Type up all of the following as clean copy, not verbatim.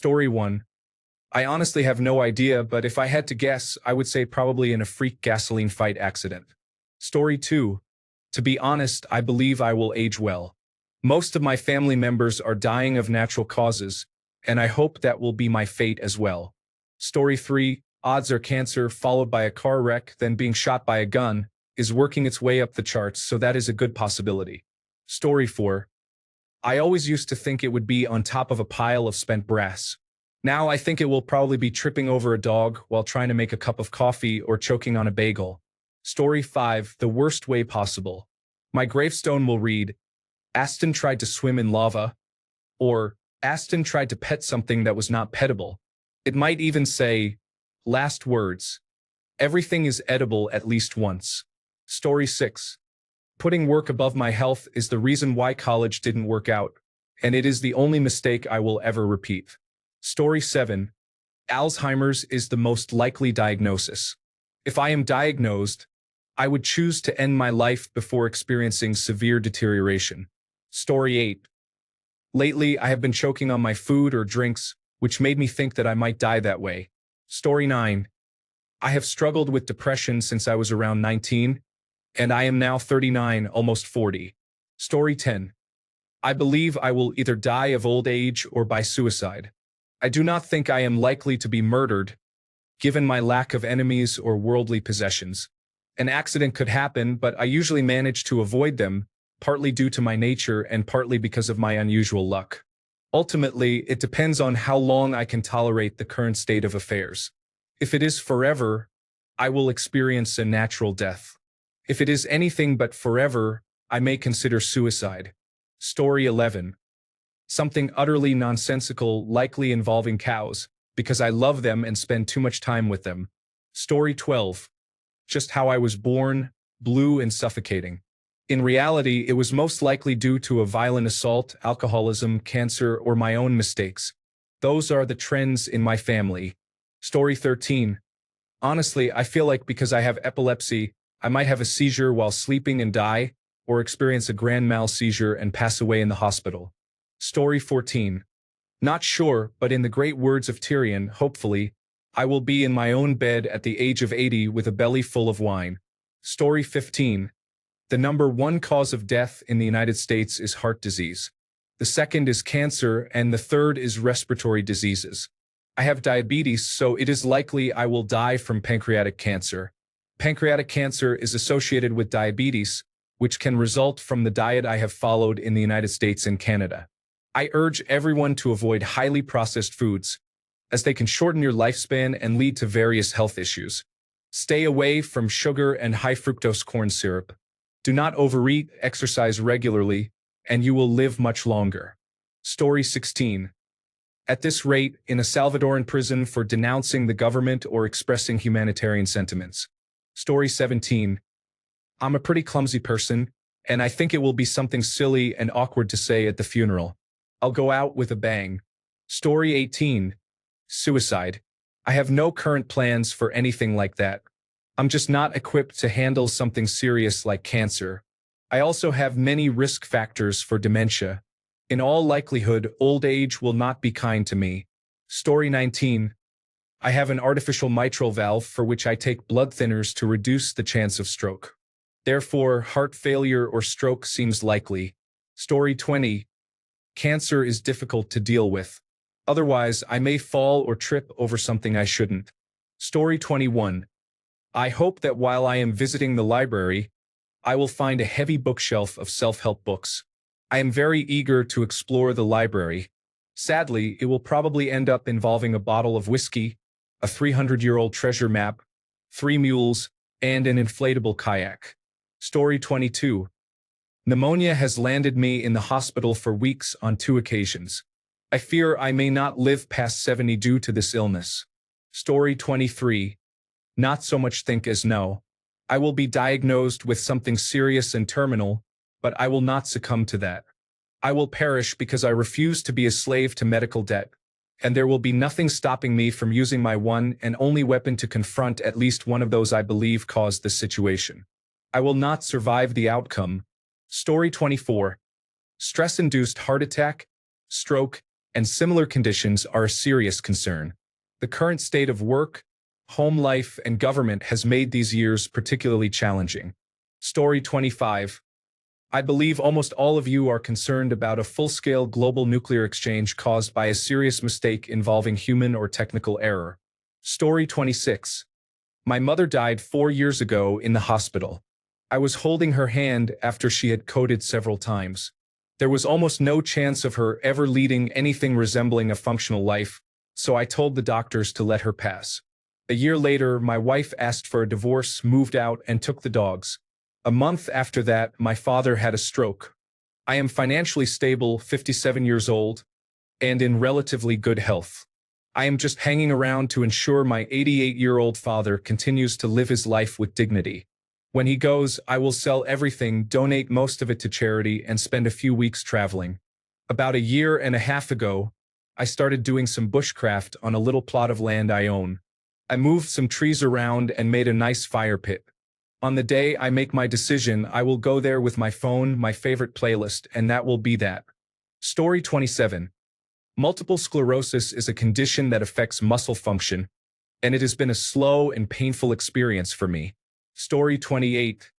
Story 1. I honestly have no idea, but if I had to guess, I would say probably in a freak gasoline fight accident. Story 2. To be honest, I believe I will age well. Most of my family members are dying of natural causes, and I hope that will be my fate as well. Story 3. Odds are cancer, followed by a car wreck, then being shot by a gun, is working its way up the charts, so that is a good possibility. Story 4. I always used to think it would be on top of a pile of spent brass. Now I think it will probably be tripping over a dog while trying to make a cup of coffee or choking on a bagel. Story 5. The worst way possible. My gravestone will read, Aston tried to swim in lava, or Aston tried to pet something that was not petable. It might even say, last words. Everything is edible at least once. Story 6. Putting work above my health is the reason why college didn't work out, and it is the only mistake I will ever repeat. Story 7. Alzheimer's is the most likely diagnosis. If I am diagnosed, I would choose to end my life before experiencing severe deterioration. Story 8. Lately, I have been choking on my food or drinks, which made me think that I might die that way. Story 9. I have struggled with depression since I was around 19, and I am now 39, almost 40. Story 10. I believe I will either die of old age or by suicide. I do not think I am likely to be murdered, given my lack of enemies or worldly possessions. An accident could happen, but I usually manage to avoid them, partly due to my nature and partly because of my unusual luck. Ultimately, it depends on how long I can tolerate the current state of affairs. If it is forever, I will experience a natural death. If it is anything but forever, I may consider suicide. Story 11. Something utterly nonsensical, likely involving cows, because I love them and spend too much time with them. Story 12. Just how I was born, blue and suffocating. In reality, it was most likely due to a violent assault, alcoholism, cancer, or my own mistakes. Those are the trends in my family. Story 13. Honestly, I feel like because I have epilepsy, I might have a seizure while sleeping and die, or experience a grand mal seizure and pass away in the hospital. Story 14. Not sure, but in the great words of Tyrion, hopefully, I will be in my own bed at the age of 80 with a belly full of wine. Story 15. The number one cause of death in the United States is heart disease. The second is cancer, and the third is respiratory diseases. I have diabetes, so it is likely I will die from pancreatic cancer. Pancreatic cancer is associated with diabetes, which can result from the diet I have followed in the United States and Canada. I urge everyone to avoid highly processed foods, as they can shorten your lifespan and lead to various health issues. Stay away from sugar and high fructose corn syrup. Do not overeat, exercise regularly, and you will live much longer. Story 16. At this rate, in a Salvadoran prison for denouncing the government or expressing humanitarian sentiments. Story 17. I'm a pretty clumsy person, and I think it will be something silly and awkward to say at the funeral. I'll go out with a bang. Story 18. Suicide. I have no current plans for anything like that. I'm just not equipped to handle something serious like cancer. I also have many risk factors for dementia. In all likelihood, old age will not be kind to me. Story 19. I have an artificial mitral valve for which I take blood thinners to reduce the chance of stroke. Therefore, heart failure or stroke seems likely. Story 20. Cancer is difficult to deal with. Otherwise, I may fall or trip over something I shouldn't. Story 21. I hope that while I am visiting the library, I will find a heavy bookshelf of self-help books. I am very eager to explore the library. Sadly, it will probably end up involving a bottle of whiskey, a 300-year-old treasure map, 3 mules, and an inflatable kayak. Story 22. Pneumonia has landed me in the hospital for weeks on 2 occasions. I fear I may not live past 70 due to this illness. Story 23. Not so much think as know. I will be diagnosed with something serious and terminal, but I will not succumb to that. I will perish because I refuse to be a slave to medical debt, and there will be nothing stopping me from using my one and only weapon to confront at least one of those I believe caused this situation. I will not survive the outcome. Story 24. Stress-induced heart attack, stroke, and similar conditions are a serious concern. The current state of work, home life, and government has made these years particularly challenging. Story 25. I believe almost all of you are concerned about a full-scale global nuclear exchange caused by a serious mistake involving human or technical error. Story 26. My mother died 4 years ago in the hospital. I was holding her hand after she had coded several times. There was almost no chance of her ever leading anything resembling a functional life, so I told the doctors to let her pass. A year later, my wife asked for a divorce, moved out, and took the dogs. A month after that, my father had a stroke. I am financially stable, 57 years old, and in relatively good health. I am just hanging around to ensure my 88-year-old father continues to live his life with dignity. When he goes, I will sell everything, donate most of it to charity, and spend a few weeks traveling. About a year and a half ago, I started doing some bushcraft on a little plot of land I own. I moved some trees around and made a nice fire pit. On the day I make my decision, I will go there with my phone, my favorite playlist, and that will be that. Story 27. Multiple sclerosis is a condition that affects muscle function, and it has been a slow and painful experience for me. Story 28.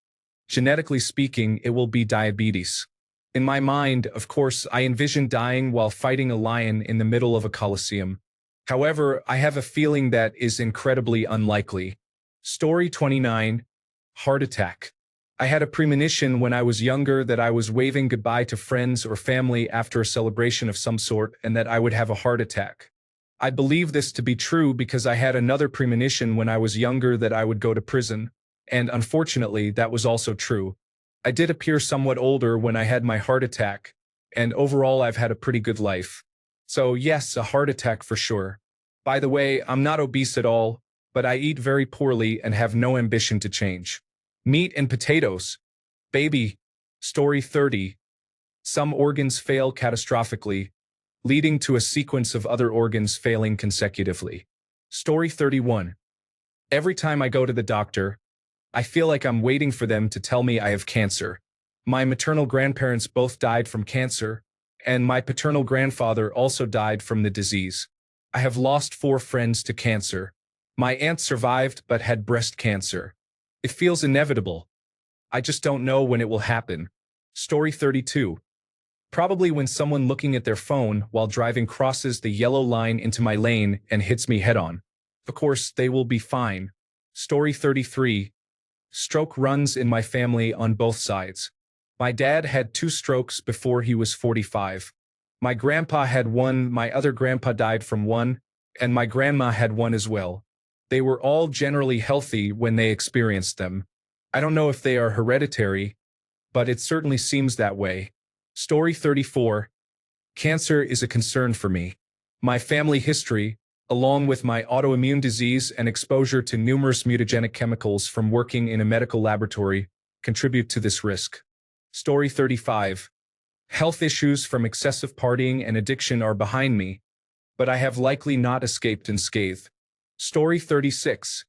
Genetically speaking, it will be diabetes. In my mind, of course, I envision dying while fighting a lion in the middle of a coliseum. However, I have a feeling that is incredibly unlikely. Story 29. Heart attack. I had a premonition when I was younger that I was waving goodbye to friends or family after a celebration of some sort and that I would have a heart attack. I believe this to be true because I had another premonition when I was younger that I would go to prison, and unfortunately, that was also true. I did appear somewhat older when I had my heart attack, and overall I've had a pretty good life. So yes, a heart attack for sure. By the way, I'm not obese at all, but I eat very poorly and have no ambition to change. Meat and potatoes. Baby. Story 30. Some organs fail catastrophically, leading to a sequence of other organs failing consecutively. Story 31. Every time I go to the doctor, I feel like I'm waiting for them to tell me I have cancer. My maternal grandparents both died from cancer, and my paternal grandfather also died from the disease. I have lost 4 friends to cancer. My aunt survived but had breast cancer. It feels inevitable. I just don't know when it will happen. Story 32. Probably when someone looking at their phone while driving crosses the yellow line into my lane and hits me head-on. Of course, they will be fine. Story 33. Stroke runs in my family on both sides. My dad had 2 strokes before he was 45. My grandpa had 1, my other grandpa died from 1, and my grandma had 1 as well. They were all generally healthy when they experienced them. I don't know if they are hereditary, but it certainly seems that way. Story 34. Cancer is a concern for me. My family history, along with my autoimmune disease and exposure to numerous mutagenic chemicals from working in a medical laboratory, contribute to this risk. Story 35. Health issues from excessive partying and addiction are behind me, but I have likely not escaped unscathed. Story 36.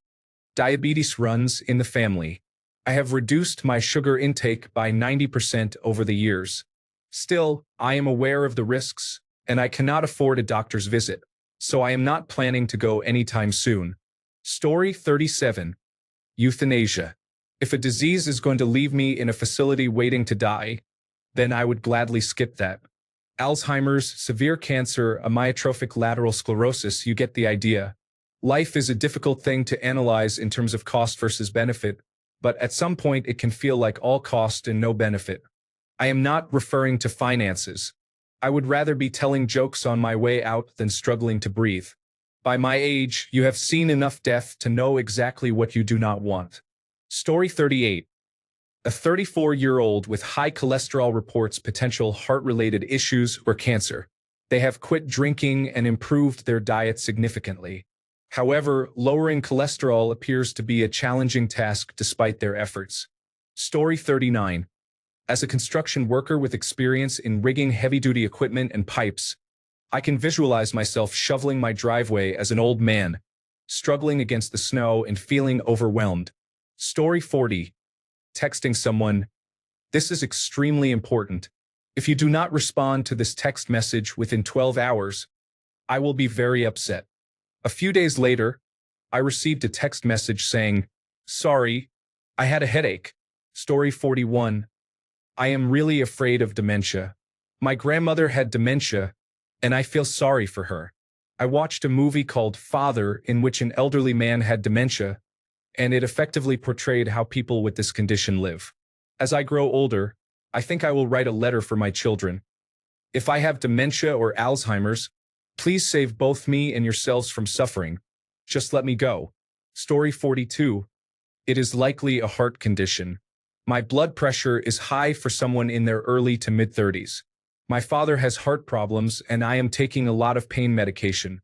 Diabetes runs in the family. I have reduced my sugar intake by 90% over the years. Still, I am aware of the risks, and I cannot afford a doctor's visit, so I am not planning to go anytime soon. Story 37. Euthanasia. If a disease is going to leave me in a facility waiting to die, then I would gladly skip that. Alzheimer's, severe cancer, amyotrophic lateral sclerosis, you get the idea. Life is a difficult thing to analyze in terms of cost versus benefit, but at some point it can feel like all cost and no benefit. I am not referring to finances. I would rather be telling jokes on my way out than struggling to breathe. By my age, you have seen enough death to know exactly what you do not want. Story 38. A 34-year-old with high cholesterol reports potential heart-related issues or cancer. They have quit drinking and improved their diet significantly. However, lowering cholesterol appears to be a challenging task despite their efforts. Story 39. As a construction worker with experience in rigging heavy-duty equipment and pipes, I can visualize myself shoveling my driveway as an old man, struggling against the snow and feeling overwhelmed. Story 40. Texting someone. This is extremely important. If you do not respond to this text message within 12 hours, I will be very upset. A few days later, I received a text message saying, "Sorry, I had a headache." Story 41. I am really afraid of dementia. My grandmother had dementia, and I feel sorry for her. I watched a movie called Father in which an elderly man had dementia, and it effectively portrayed how people with this condition live. As I grow older, I think I will write a letter for my children. If I have dementia or Alzheimer's, please save both me and yourselves from suffering. Just let me go. Story 42. It is likely a heart condition. My blood pressure is high for someone in their early to mid-30s. My father has heart problems and I am taking a lot of pain medication.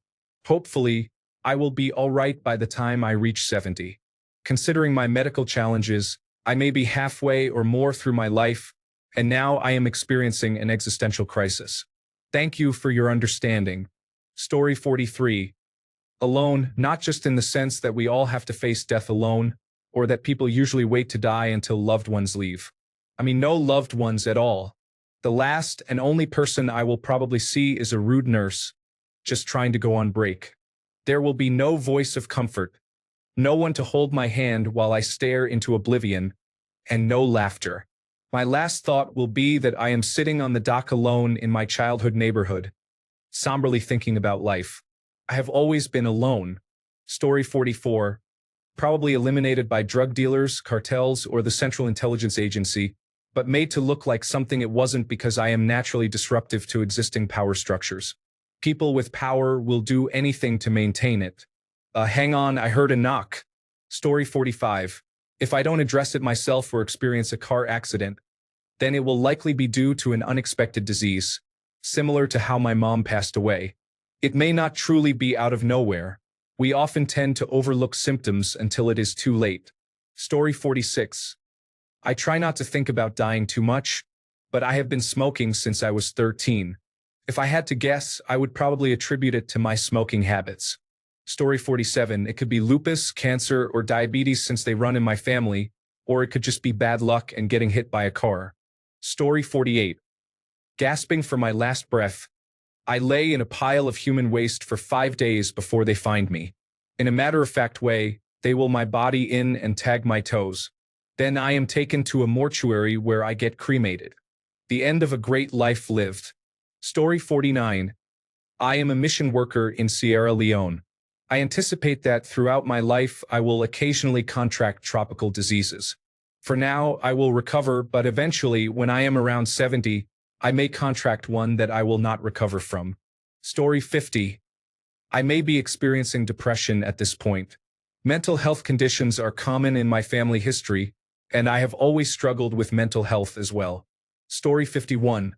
Hopefully, I will be all right by the time I reach 70. Considering my medical challenges, I may be halfway or more through my life, and now I am experiencing an existential crisis. Thank you for your understanding. Story 43. Alone, not just in the sense that we all have to face death alone, or that people usually wait to die until loved ones leave. I mean, no loved ones at all. The last and only person I will probably see is a rude nurse, just trying to go on break. There will be no voice of comfort, no one to hold my hand while I stare into oblivion, and no laughter. My last thought will be that I am sitting on the dock alone in my childhood neighborhood, somberly thinking about life. I have always been alone. Story 44. Probably eliminated by drug dealers, cartels, or the Central Intelligence Agency, but made to look like something it wasn't because I am naturally disruptive to existing power structures. People with power will do anything to maintain it. Hang on, I heard a knock. Story 45. If I don't address it myself or experience a car accident, then it will likely be due to an unexpected disease, similar to how my mom passed away. It may not truly be out of nowhere. We often tend to overlook symptoms until it is too late. Story 46. I try not to think about dying too much, but I have been smoking since I was 13. If I had to guess, I would probably attribute it to my smoking habits. Story 47. It could be lupus, cancer, or diabetes since they run in my family, or it could just be bad luck and getting hit by a car. Story 48. Gasping for my last breath, I lay in a pile of human waste for 5 days before they find me. In a matter-of-fact way, they will my body in and tag my toes. Then I am taken to a mortuary where I get cremated. The end of a great life lived. Story 49. I am a mission worker in Sierra Leone. I anticipate that throughout my life I will occasionally contract tropical diseases. For now, I will recover, but eventually, when I am around 70, I may contract one that I will not recover from. Story 50. I may be experiencing depression at this point. Mental health conditions are common in my family history, and I have always struggled with mental health as well. Story 51.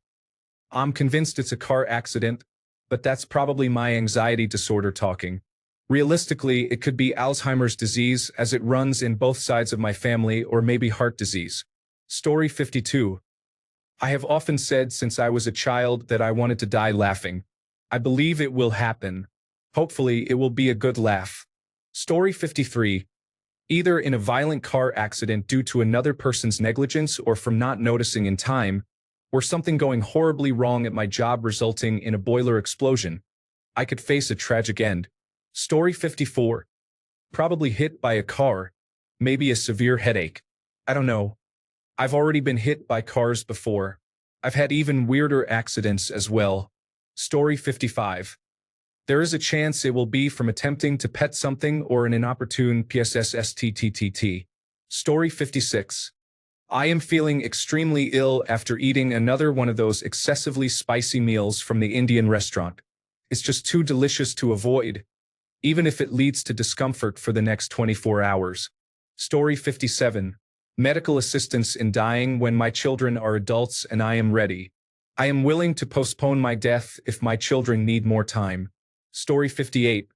I'm convinced it's a car accident, but that's probably my anxiety disorder talking. Realistically, it could be Alzheimer's disease as it runs in both sides of my family, or maybe heart disease. Story 52. I have often said since I was a child that I wanted to die laughing. I believe it will happen. Hopefully, it will be a good laugh. Story 53. Either in a violent car accident due to another person's negligence or from not noticing in time, or something going horribly wrong at my job resulting in a boiler explosion, I could face a tragic end. Story 54. Probably hit by a car, maybe a severe headache. I don't know. I've already been hit by cars before. I've had even weirder accidents as well. Story 55. There is a chance it will be from attempting to pet something or an inopportune PSSSTTTT. Story 56. I am feeling extremely ill after eating another one of those excessively spicy meals from the Indian restaurant. It's just too delicious to avoid, even if it leads to discomfort for the next 24 hours. Story 57. Medical assistance in dying when my children are adults and I am ready. I am willing to postpone my death if my children need more time. Story 58.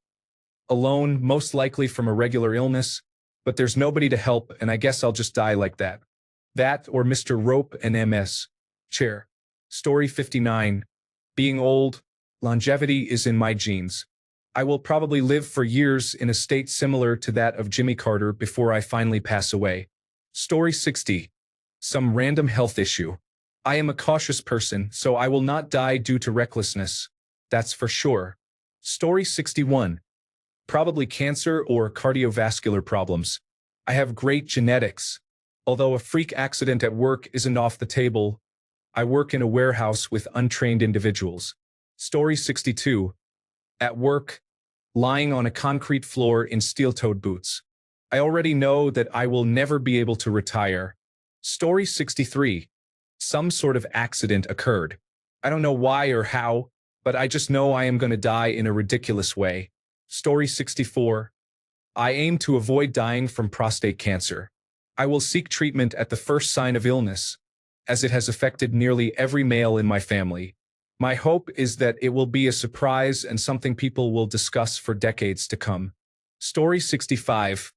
Alone, most likely from a regular illness, but there's nobody to help and I guess I'll just die like that. That or Mr. Rope and MS. Chair. Story 59. Being old, longevity is in my genes. I will probably live for years in a state similar to that of Jimmy Carter before I finally pass away. Story 60. Some random health issue. I am a cautious person, so I will not die due to recklessness. That's for sure. Story 61. Probably cancer or cardiovascular problems. I have great genetics. Although a freak accident at work isn't off the table, I work in a warehouse with untrained individuals. Story 62. At work, lying on a concrete floor in steel-toed boots. I already know that I will never be able to retire. Story 63. Some sort of accident occurred. I don't know why or how, but I just know I am going to die in a ridiculous way. Story 64. I aim to avoid dying from prostate cancer. I will seek treatment at the first sign of illness, as it has affected nearly every male in my family. My hope is that it will be a surprise and something people will discuss for decades to come. Story 65.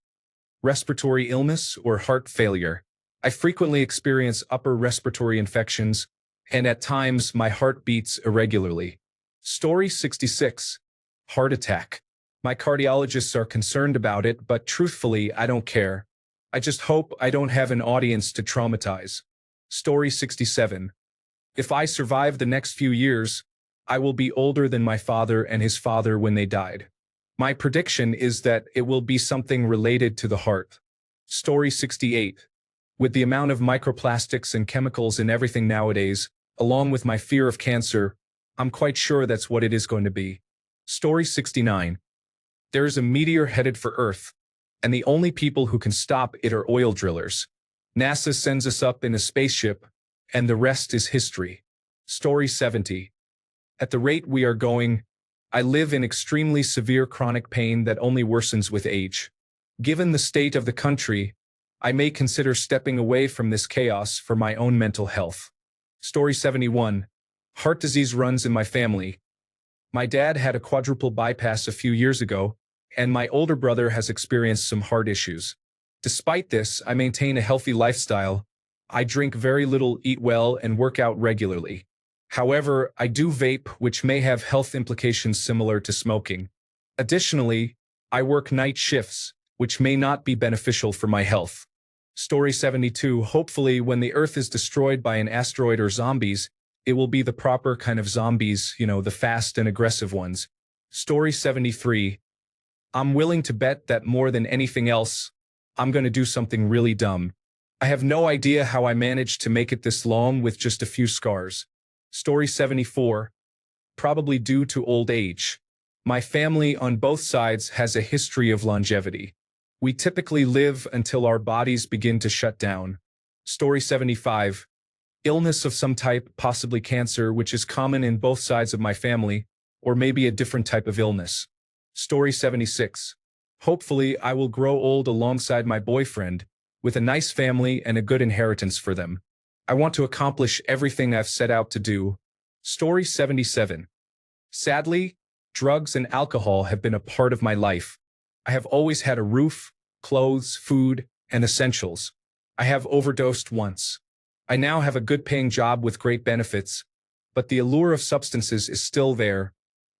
Respiratory illness or heart failure. I frequently experience upper respiratory infections, and at times my heart beats irregularly. Story 66. Heart attack. My cardiologists are concerned about it, but truthfully, I don't care. I just hope I don't have an audience to traumatize. Story 67. If I survive the next few years, I will be older than my father and his father when they died. My prediction is that it will be something related to the heart. Story 68. With the amount of microplastics and chemicals in everything nowadays, along with my fear of cancer, I'm quite sure that's what it is going to be. Story 69. There is a meteor headed for Earth, and the only people who can stop it are oil drillers. NASA sends us up in a spaceship, and the rest is history. Story 70. At the rate we are going, I live in extremely severe chronic pain that only worsens with age. Given the state of the country, I may consider stepping away from this chaos for my own mental health. Story 71. Heart disease runs in my family. My dad had a quadruple bypass a few years ago, and my older brother has experienced some heart issues. Despite this, I maintain a healthy lifestyle. I drink very little, eat well, and work out regularly. However, I do vape, which may have health implications similar to smoking. Additionally, I work night shifts, which may not be beneficial for my health. Story 72. Hopefully, when the Earth is destroyed by an asteroid or zombies, it will be the proper kind of zombies, the fast and aggressive ones. Story 73. I'm willing to bet that more than anything else, I'm going to do something really dumb. I have no idea how I managed to make it this long with just a few scars. Story 74. Probably due to old age. My family on both sides has a history of longevity. We typically live until our bodies begin to shut down. Story 75. Illness of some type, possibly cancer, which is common in both sides of my family, or maybe a different type of illness. Story 76. Hopefully, I will grow old alongside my boyfriend, with a nice family and a good inheritance for them. I want to accomplish everything I've set out to do. Story 77. Sadly, drugs and alcohol have been a part of my life. I have always had a roof, clothes, food, and essentials. I have overdosed once. I now have a good-paying job with great benefits, but the allure of substances is still there,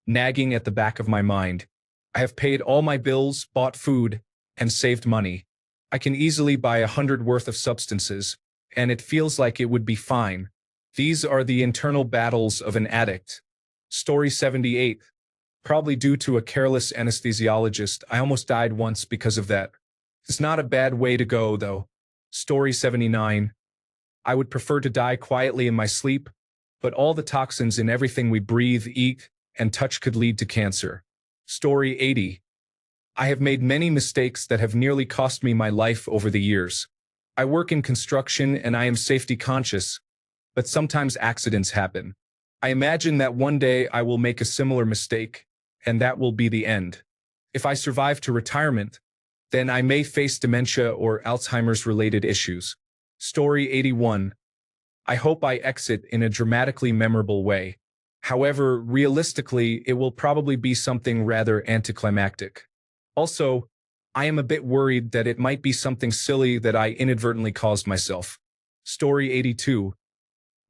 nagging at the back of my mind. I have paid all my bills, bought food, and saved money. I can easily buy 100 worth of substances, and it feels like it would be fine. These are the internal battles of an addict. Story 78. Probably due to a careless anesthesiologist, I almost died once because of that. It's not a bad way to go, though. Story 79. I would prefer to die quietly in my sleep, but all the toxins in everything we breathe, eat, and touch could lead to cancer. Story 80. I have made many mistakes that have nearly cost me my life over the years. I work in construction and I am safety conscious, but sometimes accidents happen. I imagine that one day I will make a similar mistake, and that will be the end. If I survive to retirement, then I may face dementia or Alzheimer's-related issues. Story 81. I hope I exit in a dramatically memorable way. However, realistically, it will probably be something rather anticlimactic. Also, I am a bit worried that it might be something silly that I inadvertently caused myself. Story 82.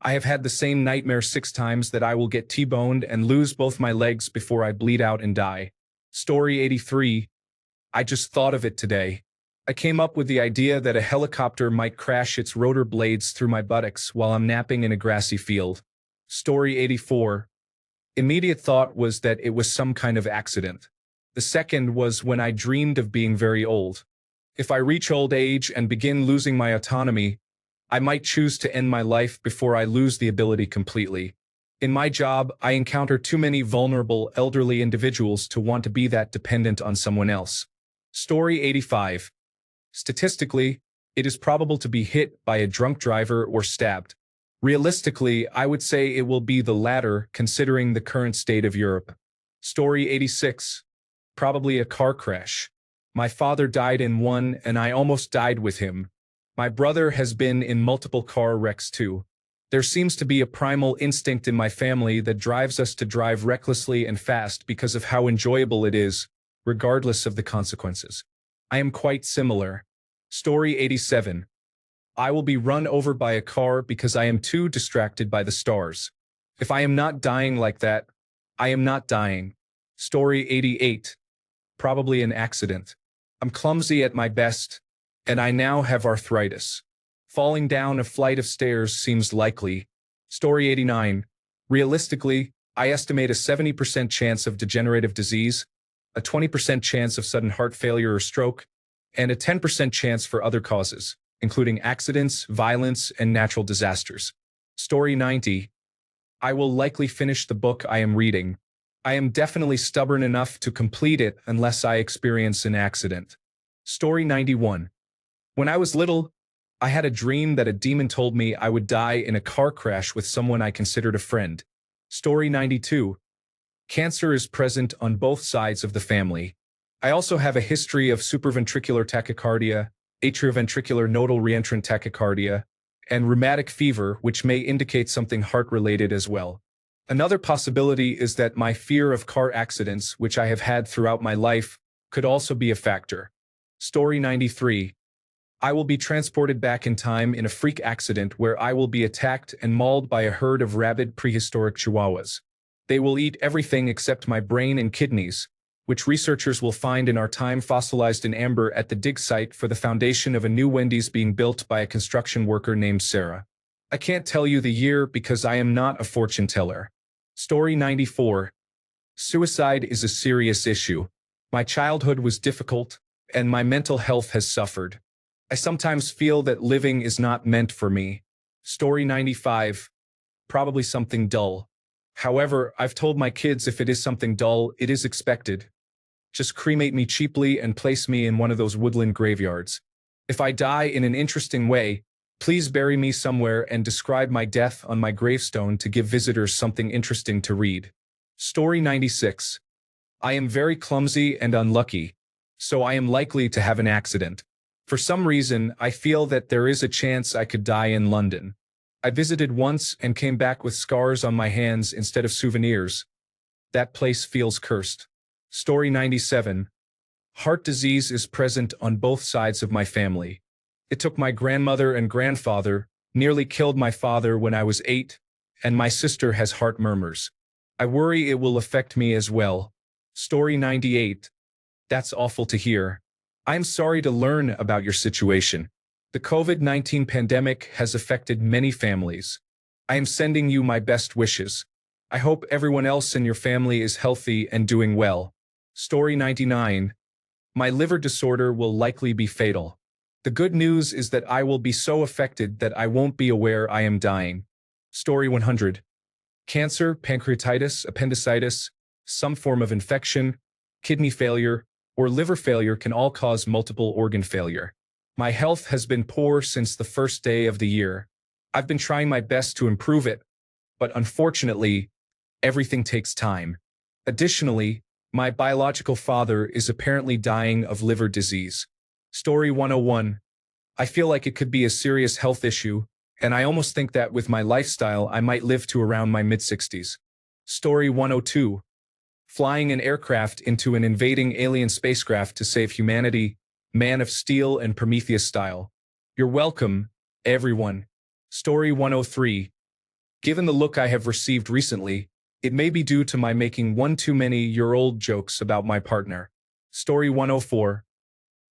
I have had the same nightmare 6 times that I will get T-boned and lose both my legs before I bleed out and die. Story 83. I just thought of it today. I came up with the idea that a helicopter might crash its rotor blades through my buttocks while I'm napping in a grassy field. Story 84. Immediate thought was that it was some kind of accident. The second was when I dreamed of being very old. If I reach old age and begin losing my autonomy, I might choose to end my life before I lose the ability completely. In my job, I encounter too many vulnerable, elderly individuals to want to be that dependent on someone else. Story 85. Statistically, it is probable to be hit by a drunk driver or stabbed. Realistically, I would say it will be the latter, considering the current state of Europe. Story 86. Probably a car crash. My father died in one, and I almost died with him. My brother has been in multiple car wrecks too. There seems to be a primal instinct in my family that drives us to drive recklessly and fast because of how enjoyable it is, regardless of the consequences. I am quite similar. Story 87. I will be run over by a car because I am too distracted by the stars. If I am not dying like that, I am not dying. Story 88. Probably an accident. I'm clumsy at my best, and I now have arthritis. Falling down a flight of stairs seems likely. Story 89. Realistically, I estimate a 70% chance of degenerative disease, a 20% chance of sudden heart failure or stroke, and a 10% chance for other causes, including accidents, violence, and natural disasters. Story 90. I will likely finish the book I am reading. I am definitely stubborn enough to complete it unless I experience an accident. Story 91. When I was little, I had a dream that a demon told me I would die in a car crash with someone I considered a friend. Story 92. Cancer is present on both sides of the family. I also have a history of supraventricular tachycardia, atrioventricular nodal reentrant tachycardia, and rheumatic fever, which may indicate something heart-related as well. Another possibility is that my fear of car accidents, which I have had throughout my life, could also be a factor. Story 93. I will be transported back in time in a freak accident where I will be attacked and mauled by a herd of rabid prehistoric chihuahuas. They will eat everything except my brain and kidneys, which researchers will find in our time fossilized in amber at the dig site for the foundation of a new Wendy's being built by a construction worker named Sarah. I can't tell you the year because I am not a fortune teller. Story 94. Suicide is a serious issue. My childhood was difficult, and my mental health has suffered. I sometimes feel that living is not meant for me. Story 95. Probably something dull. However, I've told my kids if it is something dull, it is expected. Just cremate me cheaply and place me in one of those woodland graveyards. If I die in an interesting way, please bury me somewhere and describe my death on my gravestone to give visitors something interesting to read. Story 96. I am very clumsy and unlucky, so I am likely to have an accident. For some reason, I feel that there is a chance I could die in London. I visited once and came back with scars on my hands instead of souvenirs. That place feels cursed. Story 97. Heart disease is present on both sides of my family. It took my grandmother and grandfather, nearly killed my father when I was 8, and my sister has heart murmurs. I worry it will affect me as well. Story 98. That's awful to hear. I'm sorry to learn about your situation. The COVID-19 pandemic has affected many families. I am sending you my best wishes. I hope everyone else in your family is healthy and doing well. Story 99. My liver disorder will likely be fatal. The good news is that I will be so affected that I won't be aware I am dying. Story 100. Cancer, pancreatitis, appendicitis, some form of infection, kidney failure, or liver failure can all cause multiple organ failure. My health has been poor since the first day of the year. I've been trying my best to improve it, but unfortunately, everything takes time. Additionally, my biological father is apparently dying of liver disease. Story 101. I feel like it could be a serious health issue, and I almost think that with my lifestyle I might live to around my mid-60s. Story 102. Flying an aircraft into an invading alien spacecraft to save humanity, Man of Steel and Prometheus style. You're welcome, everyone. Story 103. Given the look I have received recently, it may be due to my making one too many year-old jokes about my partner. Story 104.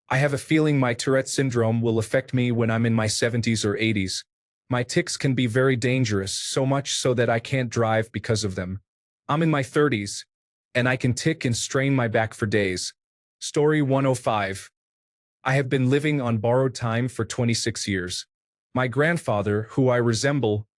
I have a feeling my Tourette syndrome will affect me when I'm in my 70s or 80s. My tics can be very dangerous, so much so that I can't drive because of them. I'm in my 30s, and I can tic and strain my back for days. Story 105. I have been living on borrowed time for 26 years. My grandfather, who I resemble,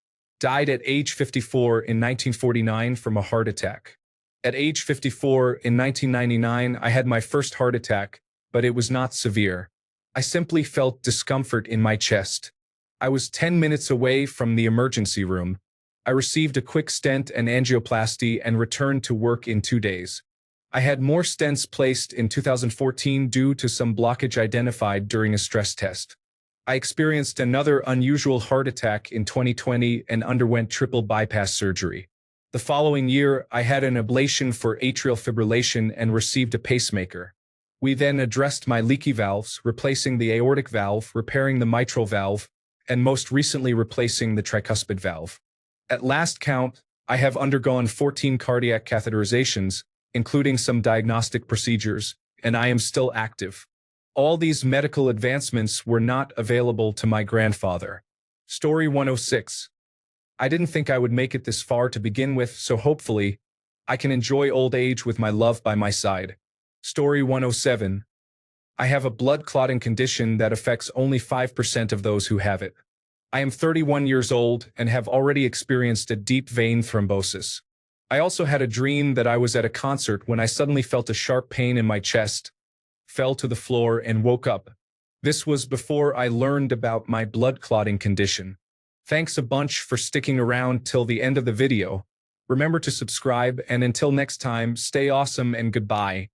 died at age 54 in 1949 from a heart attack. At age 54 in 1999, I had my first heart attack, but it was not severe. I simply felt discomfort in my chest. I was 10 minutes away from the emergency room. I received a quick stent and angioplasty and returned to work in 2 days. I had more stents placed in 2014 due to some blockage identified during a stress test. I experienced another unusual heart attack in 2020 and underwent triple bypass surgery. The following year, I had an ablation for atrial fibrillation and received a pacemaker. We then addressed my leaky valves, replacing the aortic valve, repairing the mitral valve, and most recently replacing the tricuspid valve. At last count, I have undergone 14 cardiac catheterizations, including some diagnostic procedures, and I am still active. All these medical advancements were not available to my grandfather. Story 106. I didn't think I would make it this far to begin with, so hopefully, I can enjoy old age with my love by my side. Story 107. I have a blood clotting condition that affects only 5% of those who have it. I am 31 years old and have already experienced a deep vein thrombosis. I also had a dream that I was at a concert when I suddenly felt a sharp pain in my chest, fell to the floor, and woke up. This was before I learned about my blood clotting condition. Thanks a bunch for sticking around till the end of the video. Remember to subscribe, and until next time, stay awesome and goodbye.